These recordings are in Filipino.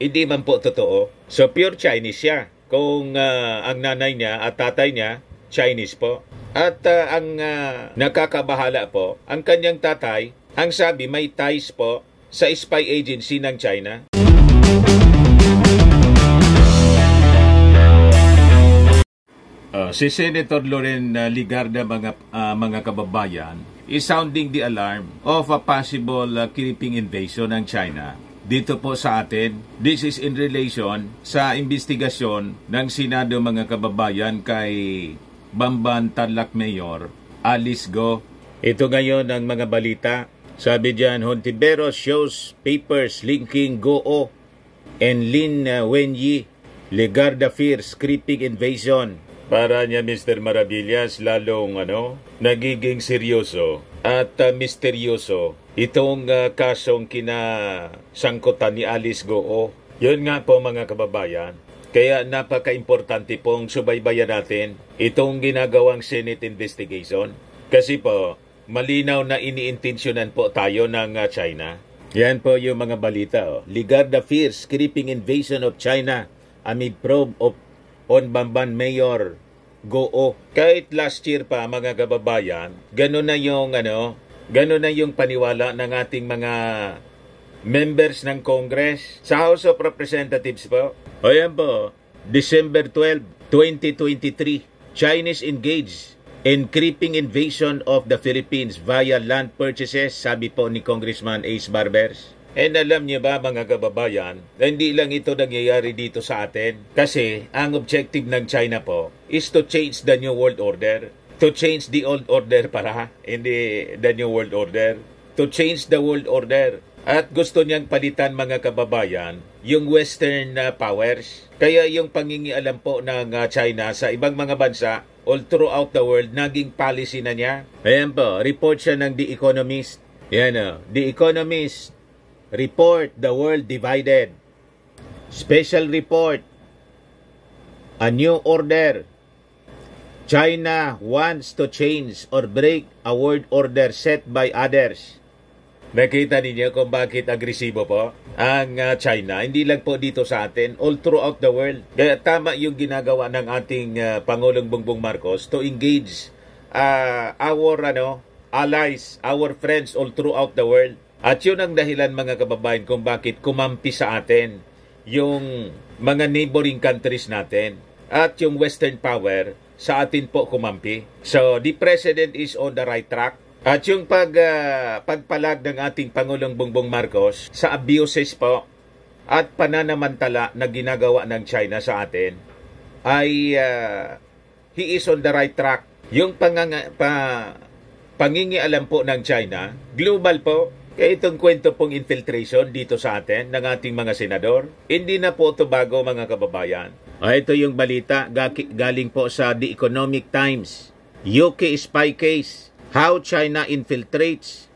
Hindi man po totoo. So pure Chinese siya. Kung ang nanay niya at tatay niya, Chinese po. At ang nakakabahala po, ang kanyang tatay, ang sabi may ties po sa spy agency ng China. Si Senator Loren Legarda, mga kababayan, is sounding the alarm of a possible creeping invasion ng China dito po sa atin. This is in relation sa investigasyon ng Senado, mga kababayan, kay Bamban Tarlac Mayor Alice Go. Ito ngayon ang mga balita. Sabi dyan, Hontiveros shows papers linking Go and Lin Wenyi. Legarda fears creeping invasion. Para niya, Mr. Maravillas, lalong nagiging seryoso at misteryoso itong kasong kinasangkutan ni Alice Go. Yun nga po, mga kababayan. Kaya napaka-importante pong subaybayan natin itong ginagawang Senate investigation. Kasi po, malinaw na iniintensyonan po tayo ng China. Yan po yung mga balita. Legarda fears creeping invasion of China amid probe on Bamban Mayor Go. Kahit last year pa, mga kababayan, gano'n na yung paniwala ng ating mga members ng Congress sa House of Representatives po. O yan po, December 12, 2023, Chinese engaged in creeping invasion of the Philippines via land purchases, sabi po ni Congressman Ace Barbers. And alam niyo ba, mga kababayan, hindi lang ito nangyayari dito sa atin. Kasi ang objective ng China po is to change the New World Order. To change the old order para, hindi the New World Order. To change the world order. At gusto niyang palitan, mga kababayan, yung Western powers. Kaya yung pangingialam po ng China sa ibang mga bansa all throughout the world, naging policy na niya. Ayan po, report siya ng The Economist. Yan The Economist. Report, the world divided. Special report, a new order. China wants to change or break a world order set by others. Nakita ninyo kung bakit agresibo po ang China. Hindi lang po dito sa atin, all throughout the world. Kaya tama yung ginagawa ng ating Pangulong Bongbong Marcos to engage our allies, our friends all throughout the world. At yun ang dahilan, mga kababayan, kung bakit kumampi sa atin yung mga neighboring countries natin at yung Western power sa atin po kumampi. So, the President is on the right track. At yung pagpalag ng ating Pangulong Bongbong Marcos sa abuses po at pananamantala na ginagawa ng China sa atin ay he is on the right track. Yung pangingialam po ng China, global po. Kaya itong kwento pong infiltration dito sa atin ng ating mga senador, hindi na po ito bago, mga kababayan. Ito yung balita galing po sa The Economic Times. UK spy case, how China infiltrates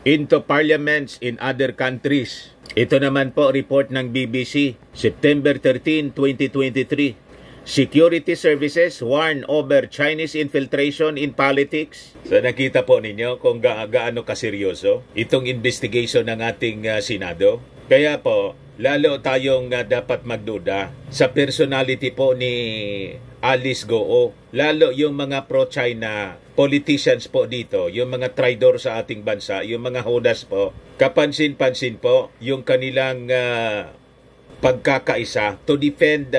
into parliaments in other countries. Ito naman po report ng BBC, September 13, 2023. Security services warn over Chinese infiltration in politics. So nakita po ninyo kung gaano kaseryoso itong investigation ng ating Senado. Kaya po, lalo tayong dapat magduda sa personality po ni Alice Go. Lalo yung mga pro-China politicians po dito, yung mga traidor sa ating bansa, yung mga hodas po. Kapansin-pansin po yung kanilang pagkakaisa to defend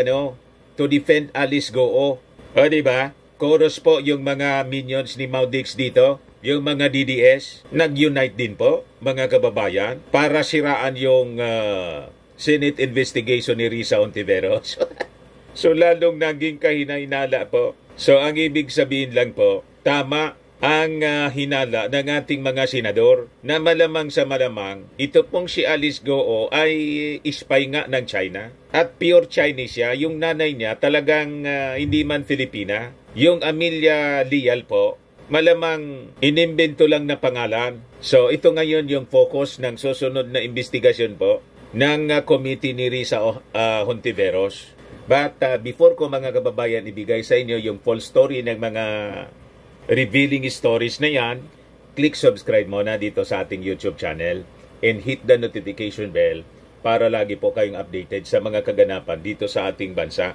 Alice Go. Diba? Chorus po yung mga minions ni Maudix dito, yung mga DDS, nag-unite din po, mga kababayan, para siraan yung Senate investigation ni Risa Hontiveros. So lalong naging kahinahinala po. So ang ibig sabihin lang po, tama ang hinala ng ating mga senador na malamang sa malamang ito pong si Alice Go ay spy nga ng China at pure Chinese siya. Yung nanay niya talagang hindi man Filipina. Yung Amelia Leal po, malamang inimbento lang na pangalan. So ito ngayon yung focus ng susunod na investigasyon po ng committee ni Risa Hontiveros. But before ko, mga kababayan, ibigay sa inyo yung full story ng mga revealing stories na yan, click subscribe muna dito sa ating YouTube channel and hit the notification bell para lagi po kayong updated sa mga kaganapan dito sa ating bansa.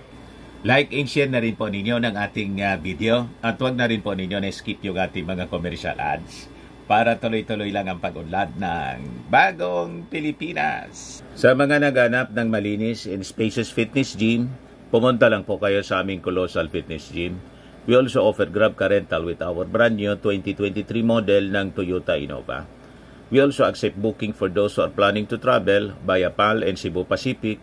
Like and share na rin po ninyo ng ating video at huwag na rin po ninyo na-skip yung ating mga commercial ads para tuloy-tuloy lang ang pag-unlad ng bagong Pilipinas. Sa mga naghanap ng malinis and spacious fitness gym, pumunta lang po kayo sa aming Colossal Fitness Gym. We also offer Grab Car Rental with our brand new 2023 model ng Toyota Innova. We also accept booking for those who are planning to travel via PAL and Cebu Pacific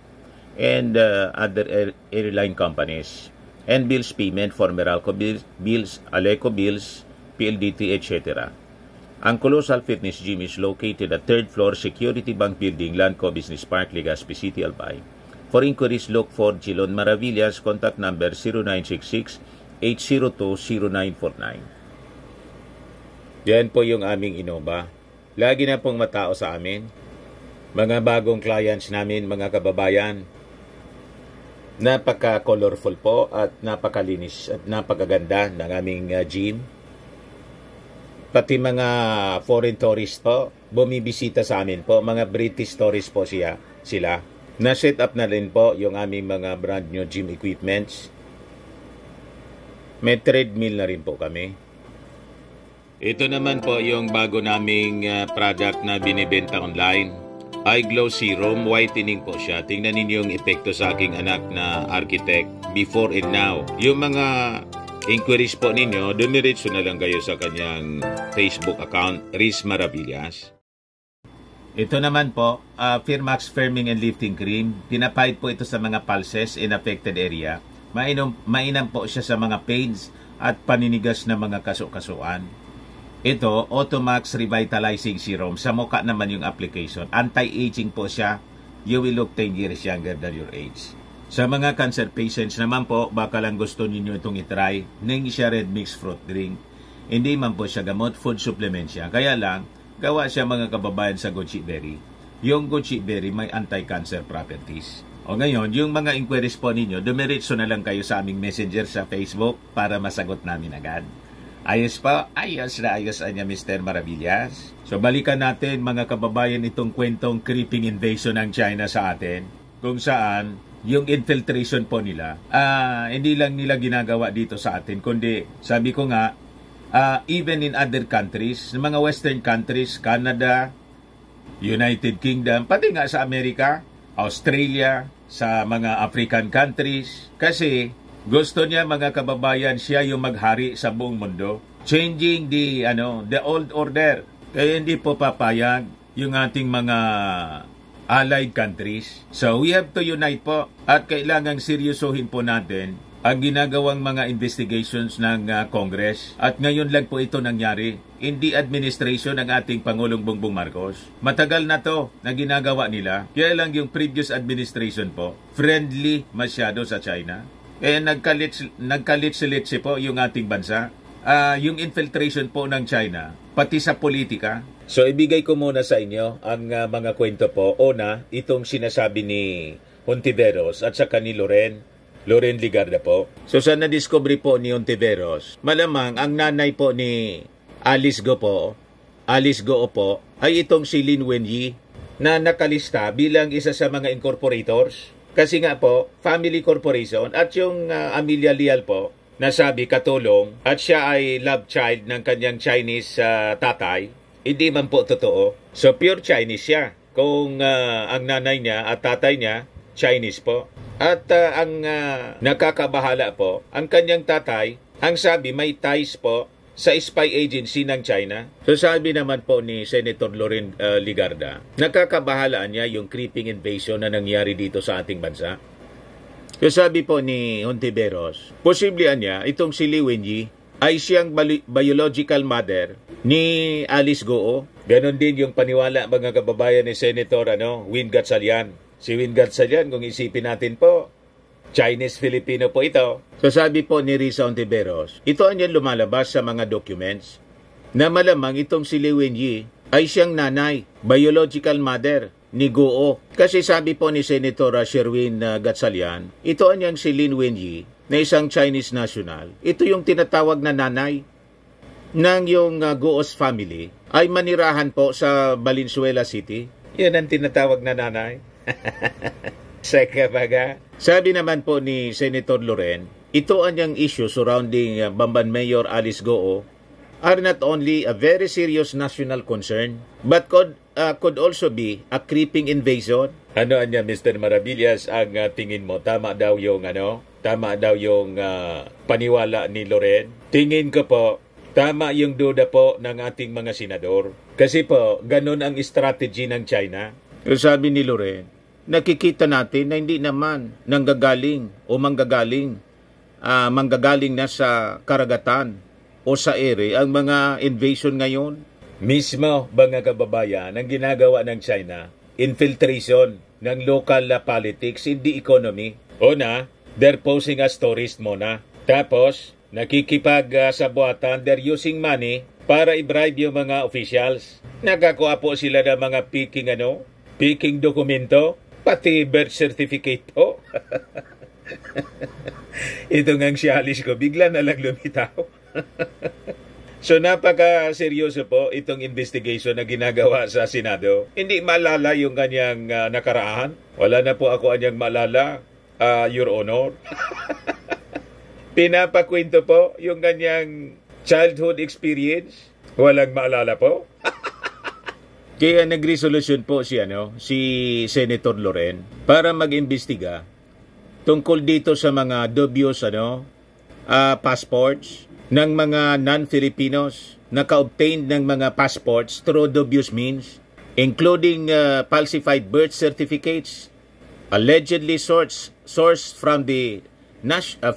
and other airline companies. And bills payment for Meralco bills, Aleco bills, PLDT, etc. Ang Colossal Fitness Gym is located at 3rd floor Security Bank Building, Lanco Business Park, Legazpi City, Albay. For inquiries, look for Chilon Maravillas. Contact number 0966-802-0949. Yan po yung aming Innova. Lagi na pong matao sa amin. Mga bagong clients namin, mga kababayan. Napaka-colorful po at napakalinis at napakaganda ng aming gym. Pati mga foreign tourists po, bumibisita sa amin po. Mga British tourists po sila. Na-set up na rin po yung aming mga brand new gym equipments. May treadmill na rin po kami. Ito naman po yung bago naming product na binibenta online. Eye Glow Serum, whitening po siya. Tingnan ninyo yung epekto sa aking anak na architect before and now. Yung mga inquiries po ninyo, dumiretso na lang kayo sa kanyang Facebook account, Riz Maravillas. Ito naman po, Firmax Firming and Lifting Cream. Pinapahid po ito sa mga pulses in affected area. Mainam po siya sa mga pains at paninigas na mga kaso-kasuan. Ito, Automax Revitalizing Serum. Sa mukha naman yung application. Anti-aging po siya. You will look 10 years younger than your age. Sa mga cancer patients naman po, baka lang gusto ninyo itong itry. Ning siya red mixed fruit drink. Hindi man po siya gamot, food supplement siya. Kaya lang, gawa siya mga kababayan sa goji berry. Yung goji berry may anti-cancer properties. O ngayon, yung mga inquiries po ninyo, dumiretso na lang kayo sa aming messenger sa Facebook para masagot namin agad. Ayos pa, ayos na ayos niya Mr. Maravillas. So balikan natin mga kababayan itong kwentong creeping invasion ng China sa atin. Kung saan, yung infiltration po nila, hindi lang nila ginagawa dito sa atin, kundi sabi ko nga, even in other countries, mga western countries, Canada, United Kingdom, pati nga sa Amerika, Australia, sa mga African countries. Kasi gusto niya mga kababayan siya yung maghari sa buong mundo. Changing the old order. Kaya hindi po papayag yung ating mga allied countries. So we have to unite po at kailangang seryosohin po natin ang ginagawang mga investigations ng Congress. At ngayon lang po ito nangyari. Hindi administration ng ating Pangulong Bongbong Marcos. Matagal na to na ginagawa nila. Kaya lang yung previous administration po, friendly masyado sa China. Kaya nagkalit-silitsi po yung ating bansa. Yung infiltration po ng China, pati sa politika. So ibigay ko muna sa inyo ang mga kwento po. Una, itong sinasabi ni Hontiveros at saka ni Loren Ligarda po. So sa na-discovery po ni Hontiveros, malamang ang nanay po ni Alice Go po ay itong si Lin Wenyi na nakalista bilang isa sa mga incorporators. Kasi nga po, family corporation at yung Amelia Leal po, nasabi katulong at siya ay love child ng kanyang Chinese tatay. Hindi man po totoo. So pure Chinese siya. Kung ang nanay niya at tatay niya, Chinese po. At ang nakakabahala po, ang kanyang tatay, ang sabi may ties po sa spy agency ng China. So sabi naman po ni Senator Loren Ligarda, nakakabahalaan niya yung creeping invasion na nangyari dito sa ating bansa. So sabi po ni Hontiveros, posibleng niya itong si Li Wenyi ay siyang biological mother ni Alice Goo. Ganon din yung paniwala mga kababayan ni Senator Win Gatchalian. Si Win Gatchalian, kung isipin natin po, Chinese-Filipino po ito. So sabi po ni Risa Hontiveros, ito ang yan lumalabas sa mga documents na malamang itong si Li Wenyi ay siyang nanay, biological mother ni Goo. Kasi sabi po ni Senator Sherwin Gatchalian, ito ang yang si Lin Wenyi na isang Chinese national. Ito yung tinatawag na nanay ng yung Goo's family ay manirahan po sa Valenzuela City. Yan ang tinatawag na nanay. Sa kabaga. Sabi naman po ni Senator Loren, ito ang issue surrounding Bamban Mayor Alice Goo are not only a very serious national concern, but could also be a creeping invasion. Ano anya, Mr. Maravillas, ang tingin mo? Tama daw yung paniwala ni Loren? Tingin ko po, tama yung duda po ng ating mga senador. Kasi po, ganun ang strategy ng China. Sabi ni Loren, nakikita natin na hindi naman manggagaling na sa karagatan o sa ere ang mga invasion ngayon. Mismo, mga kababayan, ang ginagawa ng China, infiltration ng local politics in the economy. Una, they're posing as tourist muna. Tapos, nakikipag-sabuatan, they're using money para i-bribe yung mga officials. Nakakuha po sila ng mga peking dokumento, pati birth certificate po. Ito ngang si Alice ko, bigla na lang lumitaw. So napaka-seryoso po itong investigation na ginagawa sa Senado. Hindi maalala yung kanyang nakaraan. Wala na po ako anyang maalala, Your Honor. Pinapakwento po yung kanyang childhood experience. Walang maalala po. Kaya nag-resolution po si Senator Loren para mag-imbestiga tungkol dito sa mga dubious passports ng mga non-Filipinos naka-obtain ng mga passports through dubious means, including falsified birth certificates, allegedly sourced from the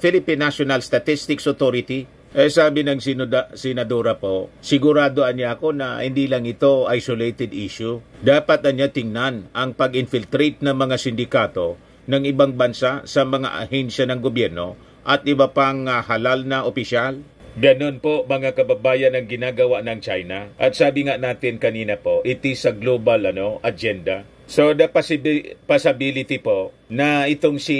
Philippine National Statistics Authority. Sabi ng senadora po, siguradoan niya ako na hindi lang ito isolated issue. Dapat niya tingnan ang pag-infiltrate ng mga sindikato ng ibang bansa sa mga ahensya ng gobyerno at iba pang halal na opisyal. Ganon po, mga kababayan, ang ginagawa ng China. At sabi nga natin kanina po, it is a global agenda. So the possibility po na itong si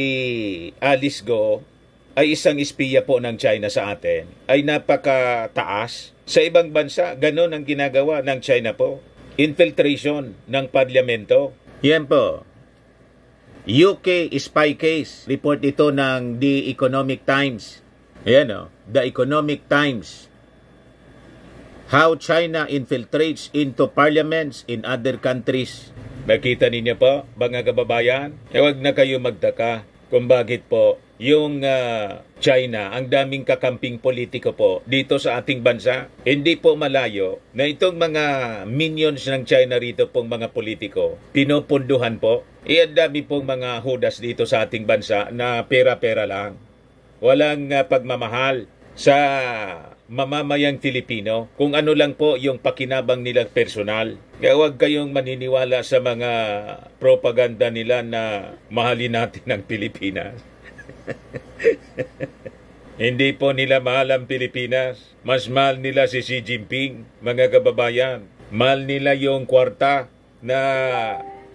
Alice Goo ay isang espiya po ng China sa atin ay napakataas. Sa ibang bansa, ganon ang ginagawa ng China po. Infiltration ng parlamento. Yan po. UK spy case. Report ito ng The Economic Times. Ayan The Economic Times. How China infiltrates into parliaments in other countries. Nakita ninyo po, mga kababayan? Huwag na kayo magtaka kung bakit po yung China, ang daming kakamping politiko po dito sa ating bansa. Hindi po malayo na itong mga minions ng China rito pong mga politiko, pinupunduhan po. Ang dami pong mga hudas dito sa ating bansa na pera-pera lang. Walang pagmamahal sa mamamayang Filipino, kung ano lang po yung pakinabang nilang personal. Kaya huwag kayong maniniwala sa mga propaganda nila na mahalin natin ang Pilipinas. Hindi po nila mahal ang Pilipinas. Mas mahal nila si Xi Jinping, mga kababayan. Mahal nila yung kwarta na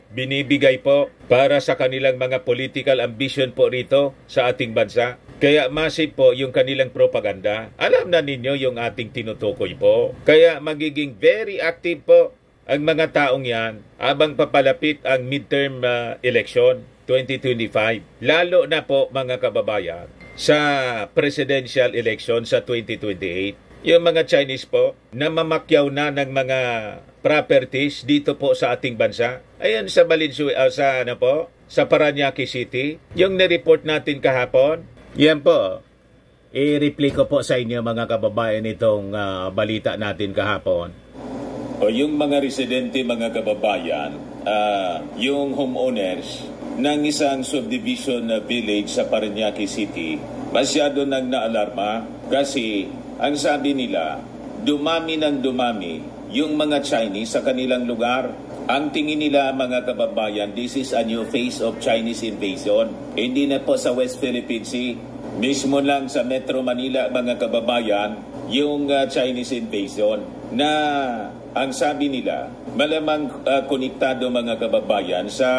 binibigay po para sa kanilang mga political ambition po rito sa ating bansa. Kaya massive po yung kanilang propaganda. Alam na ninyo yung ating tinutukoy po. Kaya magiging very active po ang mga taong yan habang papalapit ang midterm election 2025. Lalo na po, mga kababayan, sa presidential election sa 2028. Yung mga Chinese po na mamakyaw na ng mga properties dito po sa ating bansa. Ayan sa Valenzuela, sa Parañaque City, yung nireport natin kahapon. Yan po. I-replay ko po sa inyo, mga kababayan, itong balita natin kahapon. O yung mga residente, mga kababayan, yung homeowners ng isang subdivision village sa Parañaque City, masyado nang naalarma kasi ang sabi nila, dumami ng dumami yung mga Chinese sa kanilang lugar. Ang tingin nila, mga kababayan, this is a new phase of Chinese invasion. Hindi na po sa West Philippine Sea. Mismo lang sa Metro Manila, mga kababayan, yung Chinese invasion na ang sabi nila, malamang konektado, mga kababayan, sa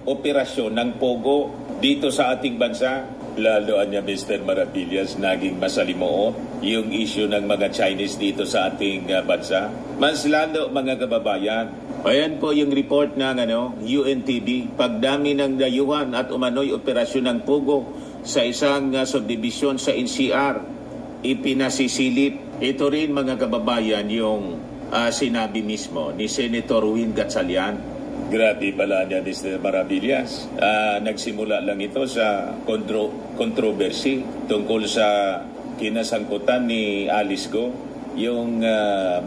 operasyon ng Pogo dito sa ating bansa. Lalo niya, Mr. Maravillas, naging masalimuot yung issue ng mga Chinese dito sa ating bansa. Mas lalo, mga kababayan, Ayan po yung report ng UNTV. Pagdami ng dayuhan at umano'y operasyon ng pugo sa isang subdivision sa NCR, ipinasisilip. Ito rin mga kababayan yung sinabi mismo ni Senator Win Gatchalian. Grabe pala niya, Mr. Maravillas. Nagsimula lang ito sa controversy tungkol sa kinasangkutan ni Alice Go, yung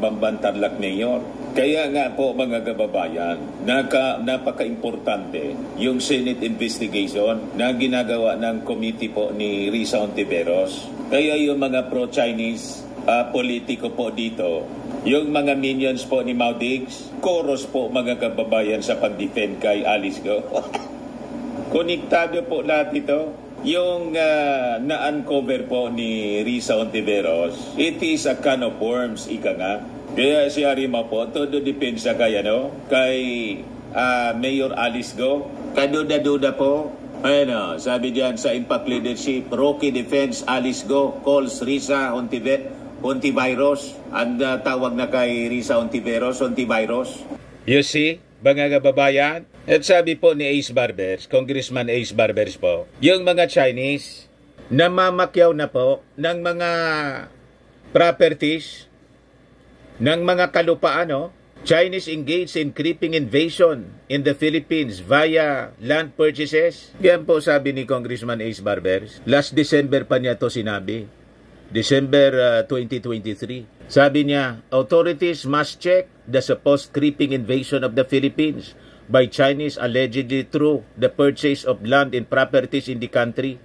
Bambantarlac Mayor. Kaya nga po mga kababayan, napaka-importante yung Senate investigation na ginagawa ng committee po ni Risa Hontiveros. Kaya yung mga pro-Chinese politiko po dito, yung mga minions po ni Mao Diggs, chorus po mga kababayan sa pag-defend kay Alice Go. Konektado po lahat ito. Yung na-uncover po ni Risa Hontiveros, it is a can of worms, ika nga. Kaya si Arima po, todo depensa kay Mayor Alice Go. Kaduda-duda po. Sabi diyan sa Impact Leadership, Rocky Defense Alice Go calls Risa Hontiveros. Ang tawag na kay Risa Hontiveros. You see, mga kababayan? At sabi po ni Ace Barbers, Congressman Ace Barbers po, yung mga Chinese, namamakyaw na po ng mga properties, ng mga kalupaan, Chinese engaged in creeping invasion in the Philippines via land purchases. Yan po sabi ni Congressman Ace Barbers. Last December pa niya to sinabi. December 2023. Sabi niya, authorities must check the supposed creeping invasion of the Philippines by Chinese allegedly through the purchase of land and properties in the country,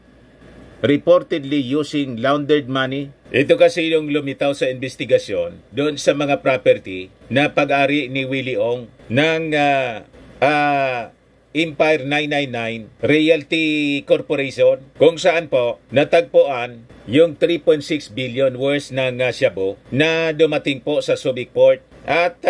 reportedly using laundered money. Ito kasi yung lumitaw sa investigasyon doon sa mga property na pag-ari ni Willie Ong ng Empire 999 Realty Corporation, kung saan po natagpuan yung 3.6 billion worth ng shabu na dumating po sa Subic Port at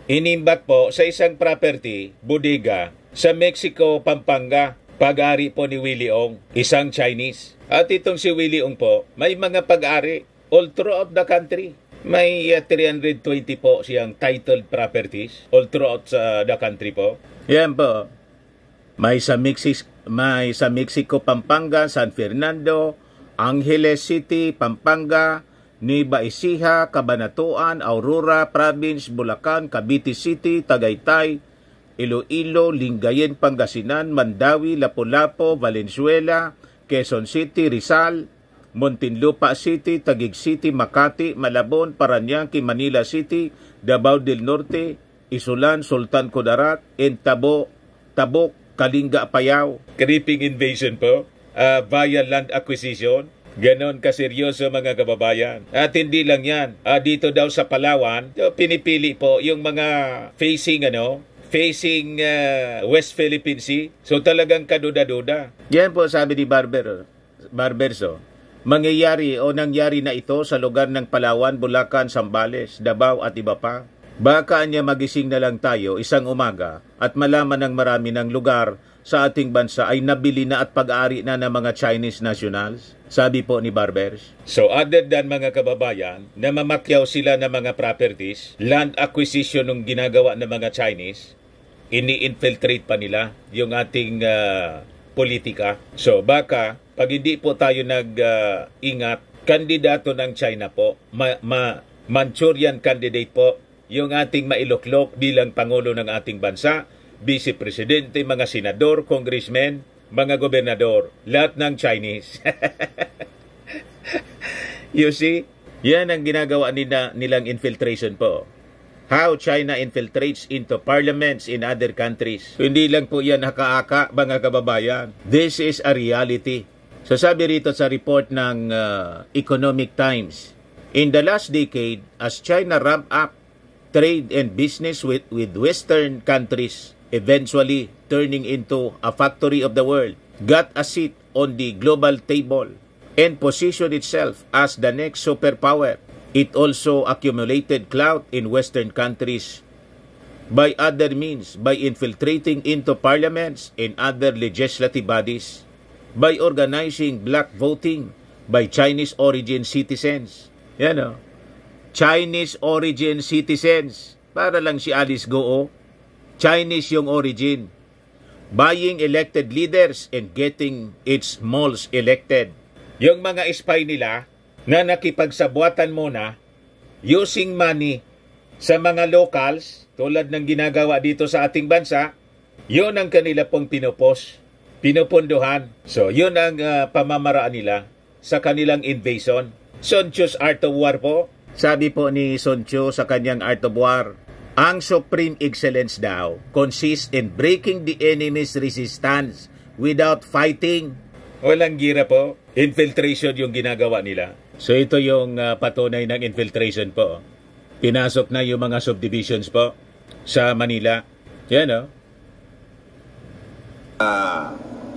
inimbak po sa isang property, bodega, sa Mexico, Pampanga. Pag-ari po ni Willie Ong, isang Chinese. At itong si Willie Ong po, may mga pag-ari all throughout the country. May 320 po siyang titled properties all throughout the country po. Yan po. May sa Mexico, Pampanga, San Fernando, Angeles City, Pampanga, Nueva Ecija, Cabanatuan, Aurora Province, Bulacan, Cavite City, Tagaytay, Iloilo, Lingayen, Pangasinan, Mandawi, Lapu-Lapu, Valenzuela, Quezon City, Rizal, Muntinlupa City, Taguig City, Makati, Malabon, Parañaque, Manila City, Davao del Norte, Isulan, Sultan Kudarat, and Tabok, Kalinga, Apayao. Creeping invasion po via land acquisition. Ganon kaseryoso mga kababayan. At hindi lang yan. Dito daw sa Palawan, pinipili po yung mga facing West Philippine Sea. So talagang kaduda-duda. Yan po sabi ni Barberso. Mangyayari o nangyari na ito sa lugar ng Palawan, Bulacan, Zambales, Davao at iba pa. Baka niya magising na lang tayo isang umaga at malaman ng marami ng lugar sa ating bansa ay nabili na at pag-aari na ng mga Chinese nationals. Sabi po ni Barbers. So other than mga kababayan, na mamakyaw sila ng mga properties, land acquisition ng ginagawa ng mga Chinese, ini-infiltrate pa nila yung ating politika. So baka pag hindi po tayo nag-ingat, kandidato ng China po, Manchurian candidate po, yung ating mailuklok bilang Pangulo ng ating bansa, Vice Presidente, mga senador, congressmen, mga gobernador, lahat ng Chinese. You see, yan ang ginagawa nilang infiltration po. How China infiltrates into parliaments in other countries. So, hindi lang po yan haka-haka, mga kababayan. This is a reality. So sabi rito sa report ng Economic Times, in the last decade, as China ramped up trade and business with Western countries, eventually turning into a factory of the world, got a seat on the global table, and positioned itself as the next superpower. It also accumulated clout in Western countries by other means, by infiltrating into parliaments and other legislative bodies, by organizing black voting by Chinese origin citizens. Yan o. Chinese origin citizens. Para lang si Alice Go, Chinese yung origin. Buying elected leaders and getting its moles elected. Yung mga spy nila na nakipagsabuatan muna using money sa mga locals tulad ng ginagawa dito sa ating bansa, yun ang kanila pong pinupunduhan. So, yun ang pamamaraan nila sa kanilang invasion. Sun Tzu's Art of War po, sabi po ni Sun Tzu sa kanyang Art of War, ang supreme excellence daw consists in breaking the enemy's resistance without fighting. Walang gira po. Infiltration yung ginagawa nila. So ito yung patunay ng infiltration po. Pinasok na yung mga subdivisions po sa Manila. Yan o.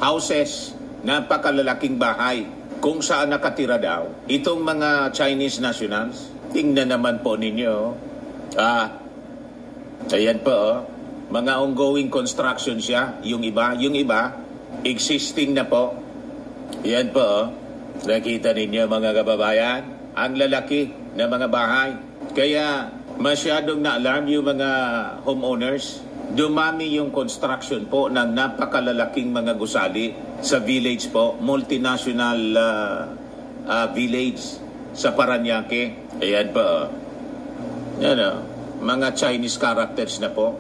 Houses, napakalalaking bahay kung saan nakatira daw itong mga Chinese nationals. Tingnan naman po ninyo. Ayan po, mga ongoing construction siya. Yung iba, existing na po. Yan po, nakita ninyo mga kababayan, ang lalaki na mga bahay. Kaya masyadong na-alarm yung mga homeowners. Dumami yung construction po ng napakalalaking mga gusali sa village po, multinational village sa Parañaque. Ayan po, yan o. Mga Chinese characters na po.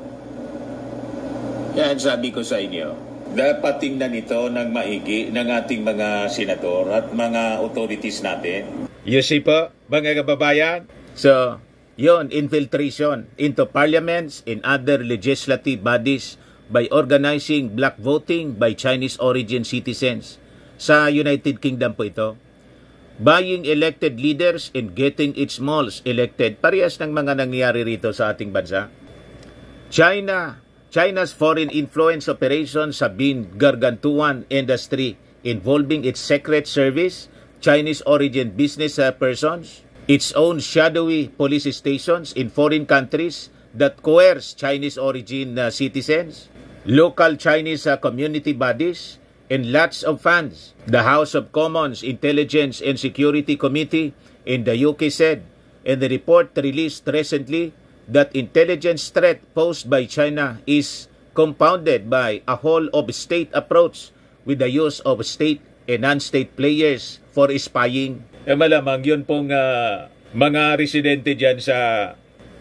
Yan, sabi ko sa inyo. Dapat tingnan ito ng maigi ng ating mga senador at mga authorities natin. You see po, mga kababayan? So, yun, infiltration into parliaments and other legislative bodies by organizing black voting by Chinese origin citizens. Sa United Kingdom po ito. Buying elected leaders and getting its moles elected. Parehas ng mga nangyayari rito sa ating bansa. China's foreign influence operations have been gargantuan industry involving its secret service, Chinese origin business persons, its own shadowy police stations in foreign countries that coerce Chinese origin citizens, local Chinese community bodies, and lots of funds. The House of Commons Intelligence and Security Committee in the UK said in the report released recently that intelligence threat posed by China is compounded by a whole-of-state approach with the use of state and non-state players for spying. Malamang yun pong mga residente dyan sa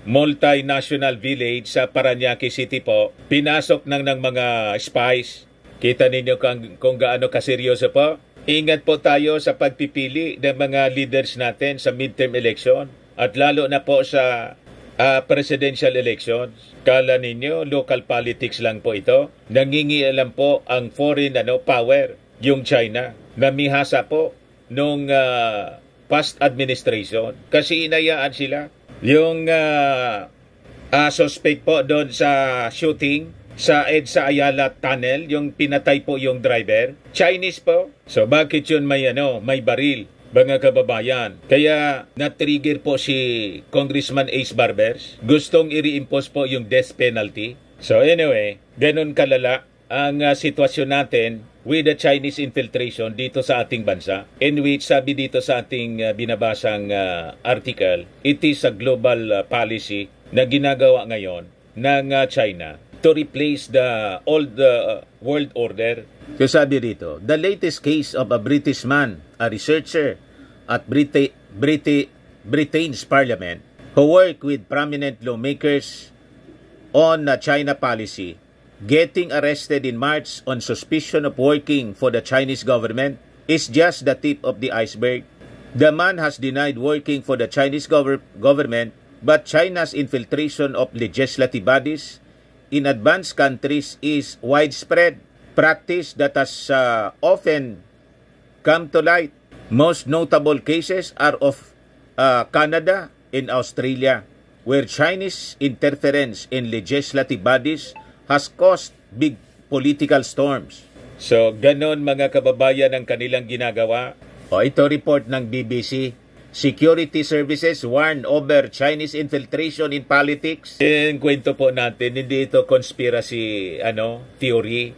multinational village sa Parañaque City po, pinasok ng mga spies. Kita ninyo kung gaano kaseryoso po. Ingat po tayo sa pagpipili ng mga leaders natin sa midterm election at lalo na po sa presidential elections. Kala ninyo, local politics lang po ito. Nangingialam po ang foreign power, yung China. Namihasa po nung past administration. Kasi inayaan sila. Yung suspect po doon sa shooting sa EDSA Ayala Tunnel, yung pinatay po yung driver, Chinese po. So bakit yun may baril? Mga kababayan, kaya na-trigger po si Congressman Ace Barbers. Gustong i-reimpose po yung death penalty. So anyway, ganun kalala ang sitwasyon natin with the Chinese infiltration dito sa ating bansa, in which sabi dito sa ating binabasang article, it is a global policy na ginagawa ngayon ng China to replace the old world order. So sabi rito, the latest case of a British man, a researcher at Britain's parliament, who worked with prominent lawmakers on China policy, getting arrested in March on suspicion of working for the Chinese government, is just the tip of the iceberg. The man has denied working for the Chinese government, but China's infiltration of legislative bodies in advanced countries is widespread practice that has often come to light. Most notable cases are of Canada and Australia, where Chinese interference in legislative bodies has caused big political storms. So, ganon mga kababayan ang kanilang ginagawa. Ito report ng BBC. Security services warn over Chinese infiltration in politics. Yung kwento po natin, hindi ito conspiracy theories.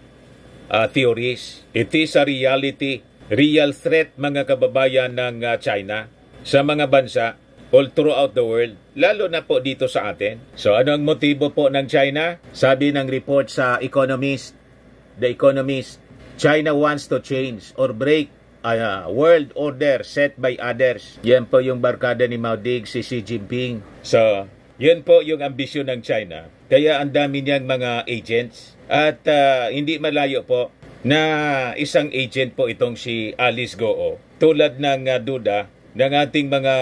It is a reality, real threat mga kababayan ng China sa mga bansa all throughout the world, lalo na po dito sa atin. So ano ang motibo po ng China? Sabi ng report sa The Economist, China wants to change or break a world order set by others. Yan po yung barkada ni Mao Dig, si Xi Jinping. So, yun po yung ambisyon ng China. Kaya ang dami niyang mga agents. At hindi malayo po na isang agent po itong si Alice Goo. Tulad ng duda ng ating mga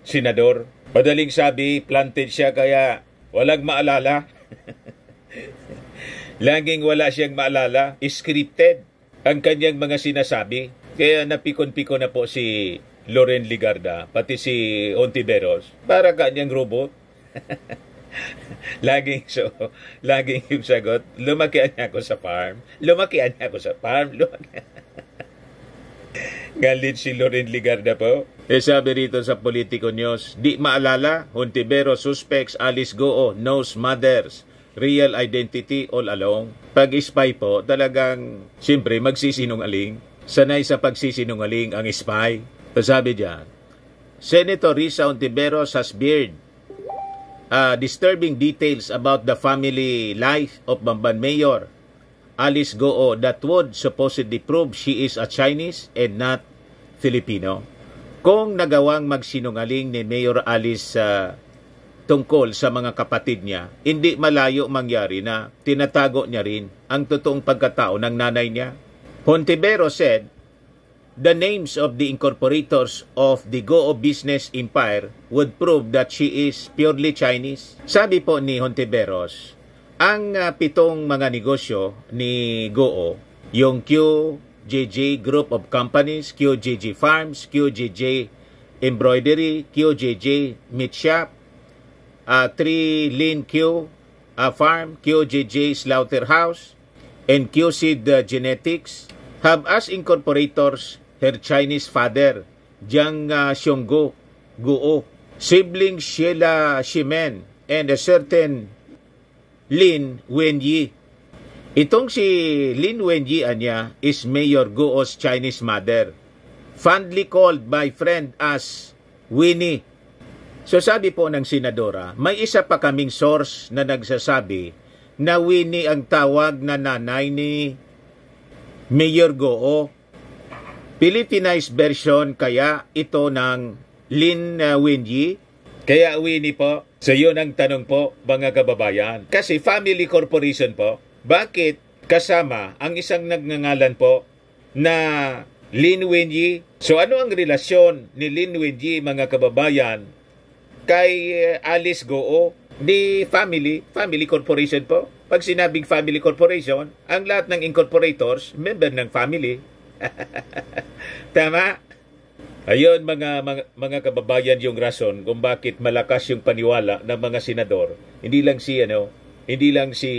senador. Madaling sabi, planted siya kaya walang maalala. Laging wala siyang maalala. Scripted ang kanyang mga sinasabi. Kaya napikon-pikon na po si Loren Ligarda, pati si Ontiveros, para kanyang robot. Laging yung sagot, lumakian niya ako sa farm. Galit si Loren Ligarda po. Sabi rito sa Politico News, di maalala, Ontiveros suspects Alice Goo knows mother's real identity all along. Pag-spy po, talagang, siyempre, magsisinungaling. Sanay sa pagsisinungaling ang spy. Sabi diyan, Senator Risa Ontiveros has beard disturbing details about the family life of Bamban Mayor Alice Goo that would supposedly prove she is a Chinese and not Filipino. Kung nagawang magsinungaling ni Mayor Alice tungkol sa mga kapatid niya, hindi malayo mangyari na tinatago niya rin ang totoong pagkatao ng nanay niya. Ontiveros said, the names of the incorporators of the Goo business empire would prove that she is purely Chinese. Sabi po ni Ontiveros, ang 7 mga negosyo ni Goo, yung QJJ Group of Companies, QJJ Farms, QJJ Embroidery, QJJ Meat Shop, 3 Lin Q Farm, QJJ Slaughterhouse, and QSeed Genetics, have as incorporators her Chinese father, Jiang Xionggo Goo, sibling Sheila Ximen, and a certain Lin Wenyi. Itong si Lin Wenyi anya is Mayor Goo's Chinese mother, fondly called by friend as Winnie. So sabi po ng senadora, may isa pa kaming source na nagsasabi na Winnie ang tawag na nanay ni Mayor Goo. Philippinized version kaya ito ng Lin Wenyi? Kaya Winnie po? So yun ang tanong po, mga kababayan. Kasi family corporation po, bakit kasama ang isang nagngangalan po na Lin Wenyi? So ano ang relasyon ni Lin Wenyi, mga kababayan, kay Alice Goo? Di family corporation po. Pag sinabing family corporation, ang lahat ng incorporators, member ng family. Tama? Ayun, mga kababayan, yung rason kung bakit malakas yung paniwala ng mga senador. Hindi lang si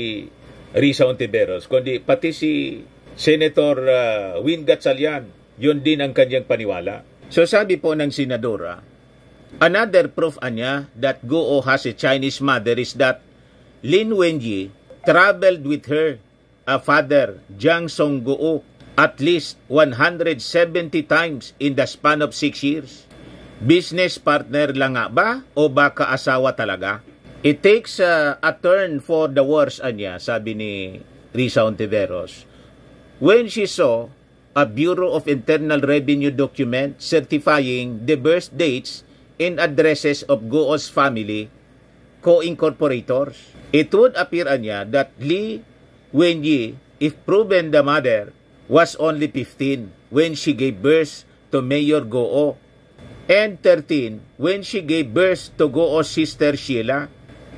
Risa Ontiveros, kundi pati si Senator Win Gatchalian, yun din ang kanyang paniwala. So sabi po ng senadora, another proof anya that Goo has a Chinese mother is that Lin Wenyi traveled with her father, Jiang Xionggo, at least 170 times in the span of 6 years. Business partner lang nga ba o baka asawa talaga? It takes a turn for the worse, anya, sabi ni Risa Ontiveros, when she saw a Bureau of Internal Revenue document certifying the birth dates and addresses of Goo's family co-incorporators. It would appear, anya, that Li Wenyi, if proven the mother, was only 15 when she gave birth to Mayor Goo and 13 when she gave birth to Goo's sister Sheila.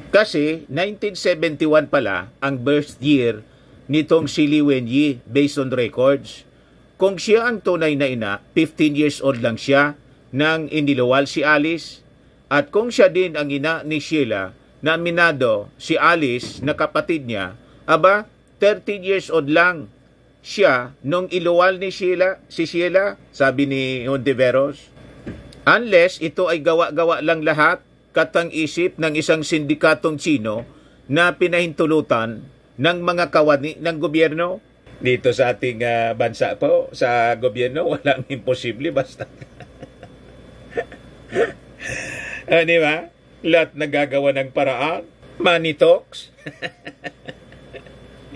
Kasi 1971 pala ang birth year nitong si Li Wenyi based on records. Kung siya ang tunay na ina, 15 years old lang siya nang iniluwal si Alice. At kung siya din ang ina ni Sheila, na aminado si Alice na kapatid niya, aba, 13 years old lang siya nung iluwal ni Sheila, sabi ni Ontiveros. Unless ito ay gawa-gawa lang lahat, katang-isip ng isang sindikatong Chino na pinahintulutan ng mga kawani ng gobyerno. Dito sa ating bansa po, sa gobyerno, walang imposible basta. Di ba? Lahat nagagawa ng paraan. Money talks.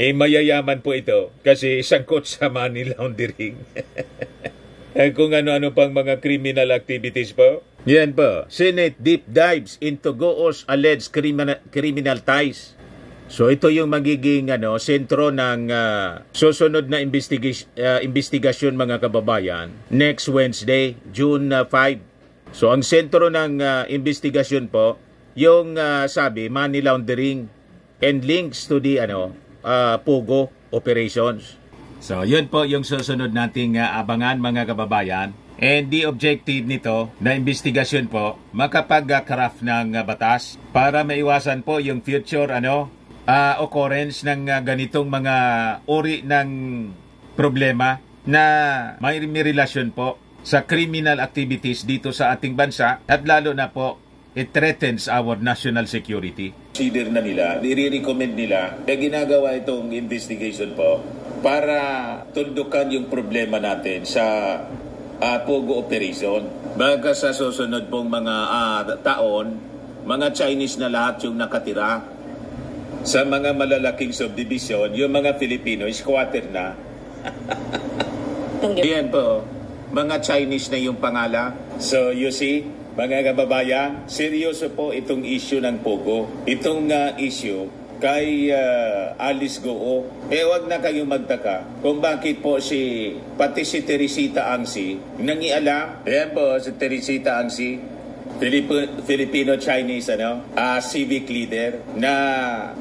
Mayayaman po ito kasi sangkot sa money laundering. Kung ano-ano pang mga criminal activities po. Yan po. Senate deep dives into Go's alleged criminal ties. So ito yung magiging sentro ng susunod na investigasyon mga kababayan next Wednesday, June 5. So ang sentro ng investigasyon po yung sabi money laundering and links to the Pogo operations. So yun po yung susunod nating abangan mga kababayan. And the objective nito na investigasyon po makapag-craft ng batas para maiwasan po yung future occurrence ng ganitong mga uri ng problema na may relasyon po sa criminal activities dito sa ating bansa at lalo na po it threatens our national security. Consider na nila, nire-recommend nila na ginagawa itong investigation po para tundukan yung problema natin sa Pogo operation. Baga sa susunod pong mga taon, mga Chinese na lahat yung nakatira sa mga malalaking subdivision, yung mga Filipino, squatter na. Yan po, mga Chinese na yung pangalan. So you see, mga kababayan, seryoso po itong issue ng Pogo. Itong issue kay Alice Goo. Wag na kayong magtaka kung bakit po pati si Teresita Angsi, nangialam. Yan po, si Teresita Angsi, Filipino-Chinese civic leader na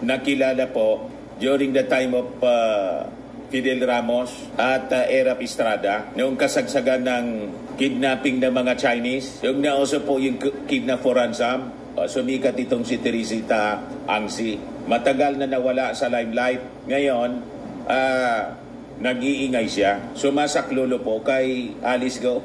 nakilala po during the time of Fidel Ramos at Erap Estrada noong kasagsagan ng kidnapping ng mga Chinese. Yung nauso po yung kidnap for ransom. Sumikat itong si Teresita Angsi. Matagal na nawala sa limelight. Ngayon, nag-iingay siya. Sumasaklulo po kay Alice Go.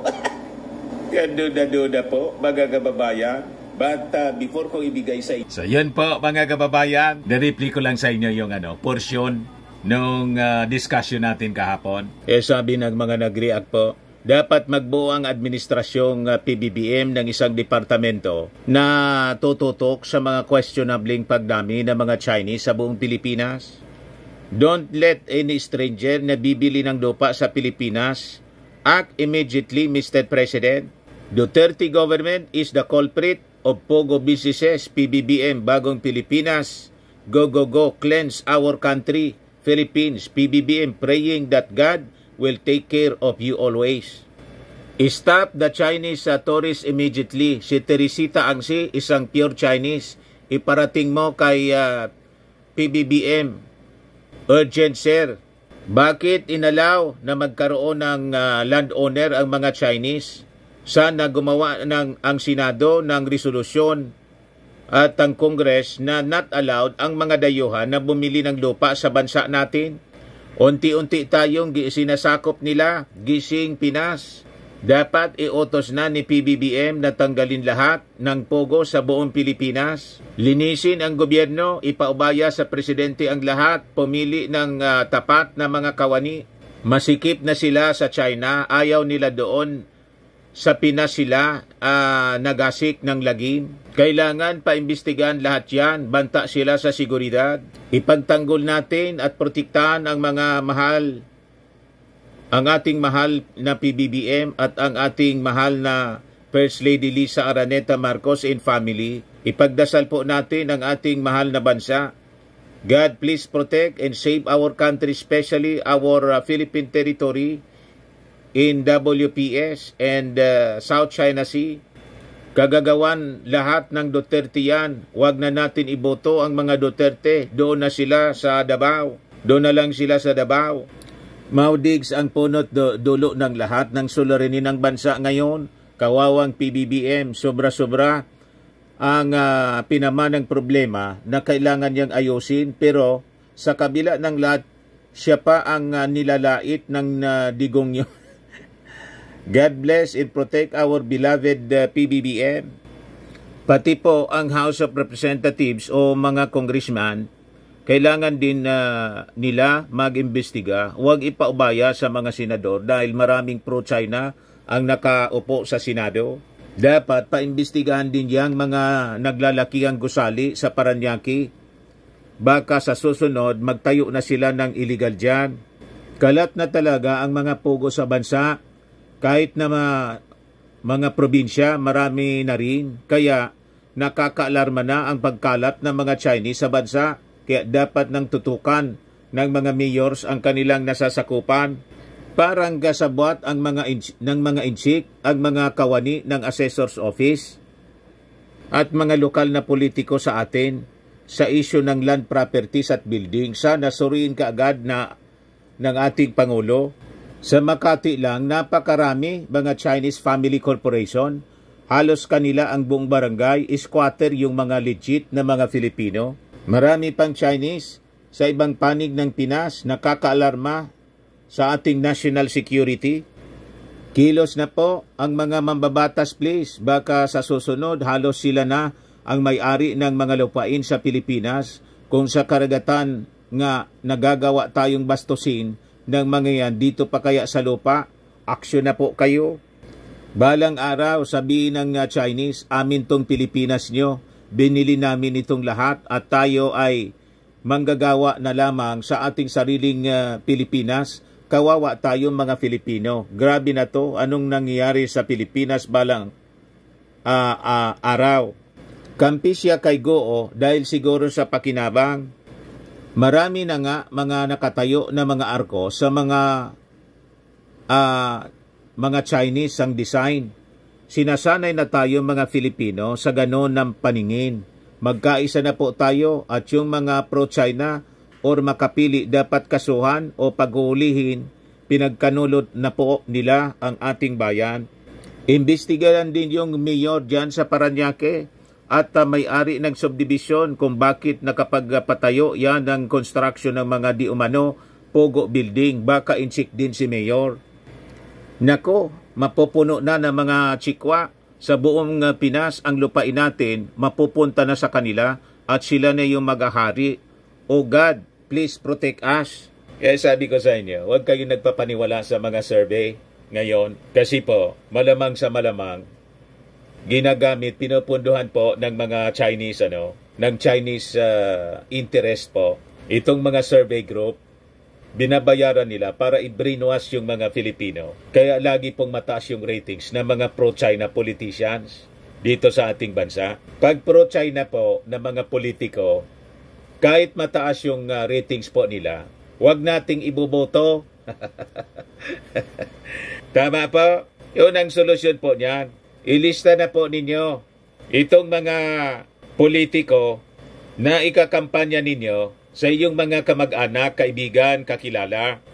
Duda po, mga kababayan. But before ko ibigay sa inyo. So yun po mga kababayan, na-reply ko lang sa inyo yung portion nung discussion natin kahapon. Sabi ng mga nag-react po, dapat magbuo ang administrasyong PBBM ng isang departamento na tututok sa mga questionabling pagdami ng mga Chinese sa buong Pilipinas. Don't let any stranger na bibili ng lupa sa Pilipinas act immediately, Mr. President. Duterte government is the culprit of Pogo businesses, PBBM, Bagong Pilipinas. Go, go, go, cleanse our country, Philippines, PBBM, praying that God will take care of you always. Stop the Chinese tourists immediately. Si Teresita Angsi, isang pure Chinese. Iparating mo kay PBBM. Urgent, sir. Bakit inalaw na magkaroon ng landowner ang mga Chinese? Sana gumawa ang Senado ng resolusyon at ang Congress na not allowed ang mga dayuhan na bumili ng lupa sa bansa natin. Unti-unti tayong sinasakop nila, gising Pinas. Dapat iutos na ni PBBM na tanggalin lahat ng Pogo sa buong Pilipinas. Linisin ang gobyerno, ipaubaya sa presidente ang lahat, pumili ng tapat na mga kawani. Masikip na sila sa China, ayaw nila doon. Sa Pinas sila nagasik ng lagim. Kailangan paimbestigahan lahat yan, banta sila sa seguridad. Ipagtanggol natin at protektahan ang ating mahal na PBBM at ang ating mahal na First Lady Lisa Araneta Marcos and family. Ipagdasal po natin ang ating mahal na bansa. God, please protect and save our country, especially our Philippine territory in WPS and South China Sea. Kagagawan lahat ng Duterte yan. Huwag na natin iboto ang mga Duterte. Doon na sila sa Davao. Doon na lang sila sa Davao. Maudigs ang punot dulo ng lahat ng suliranin ng bansa ngayon. Kawawang PBBM, sobra-sobra ang pinamanang problema na kailangan niyang ayusin. Pero sa kabila ng lahat, siya pa ang nilalait ng digong niyo. God bless and protect our beloved PBBM. Pati po ang House of Representatives o mga congressman, kailangan din nila mag-imbestiga. Huwag ipaubaya sa mga senador dahil maraming pro-China ang nakaupo sa Senado. Dapat paimbestigahan din yang mga naglalakiang gusali sa Parañaque. Baka sa susunod magtayo na sila ng illegal dyan. Kalat na talaga ang mga pugo sa bansa. Kahit na mga probinsya, marami na rin. Kaya nakakaalarma na ang pagkalat ng mga Chinese sa bansa. Kaya dapat nang tutukan ng mga mayors ang kanilang nasasakupan. Parang gasabwat ang ng mga insik, ang mga kawani ng assessor's office at mga lokal na politiko sa atin sa isyu ng land properties at building. Sana suriin kaagad na ng ating Pangulo. Sa Makati lang, napakarami mga Chinese Family Corporation. Halos kanila ang buong barangay, squatter yung mga legit na mga Filipino. Marami pang Chinese sa ibang panig ng Pinas, nakakaalarma sa ating national security. Kilos na po ang mga mambabatas please. Baka sa susunod halos sila na ang may-ari ng mga lupain sa Pilipinas. Kung sa karagatan nga nagagawa tayong bastusin ng mga yan dito pa kaya sa lupa, aksyon na po kayo. Balang araw sabihin ng Chinese, amin tong Pilipinas nyo, binili namin itong lahat at tayo ay manggagawa na lamang sa ating sariling Pilipinas. Kawawa tayong mga Filipino. Grabe na to. Anong nangyayari sa Pilipinas balang araw? Kampi siya kay Goo dahil siguro sa pakinabang. Marami na nga mga nakatayo na mga arko sa mga Chinese ang design. Sinasanay na tayo mga Filipino sa ganon ng paningin. Magkaisa na po tayo at yung mga pro-China or makapili dapat kasuhan o paghuhulihin, pinagkanulot na po nila ang ating bayan. Imbestigahan din yung mayor dyan sa Parañaque at may-ari ng subdivision kung bakit nakapagpatayo yan ng construction ng mga di umano pogo building. Baka insik din si mayor. Nako, mapupuno na ng mga chikwa sa buong Pinas ang lupain natin, mapupunta na sa kanila at sila na yung maghahari. Oh God, please protect us. Kaya sabi ko sa inyo, huwag kayong nagpapaniwala sa mga survey ngayon. Kasi po, malamang sa malamang, ginagamit, pinupunduhan po ng mga Chinese, ng Chinese interest po. Itong mga survey group, binabayaran nila para i-brainwash yung mga Filipino. Kaya lagi pong mataas yung ratings ng mga pro-China politicians dito sa ating bansa. Pag pro-China po ng mga politiko, kahit mataas yung ratings po nila, huwag nating iboboto. Tama po? Yun ang solusyon po niyan. Ilista na po ninyo itong mga politiko na ikakampanya ninyo sa iyong mga kamag-anak, kaibigan, kakilala.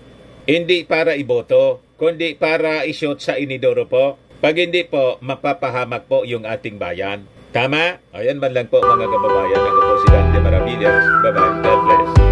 Hindi para iboto, kundi para isyot sa inidoro po. Pag hindi po, mapapahamak po yung ating bayan. Tama? Ayan man lang po mga kababayan. Ako po si Dante Maravillas. Bye-bye. God bless.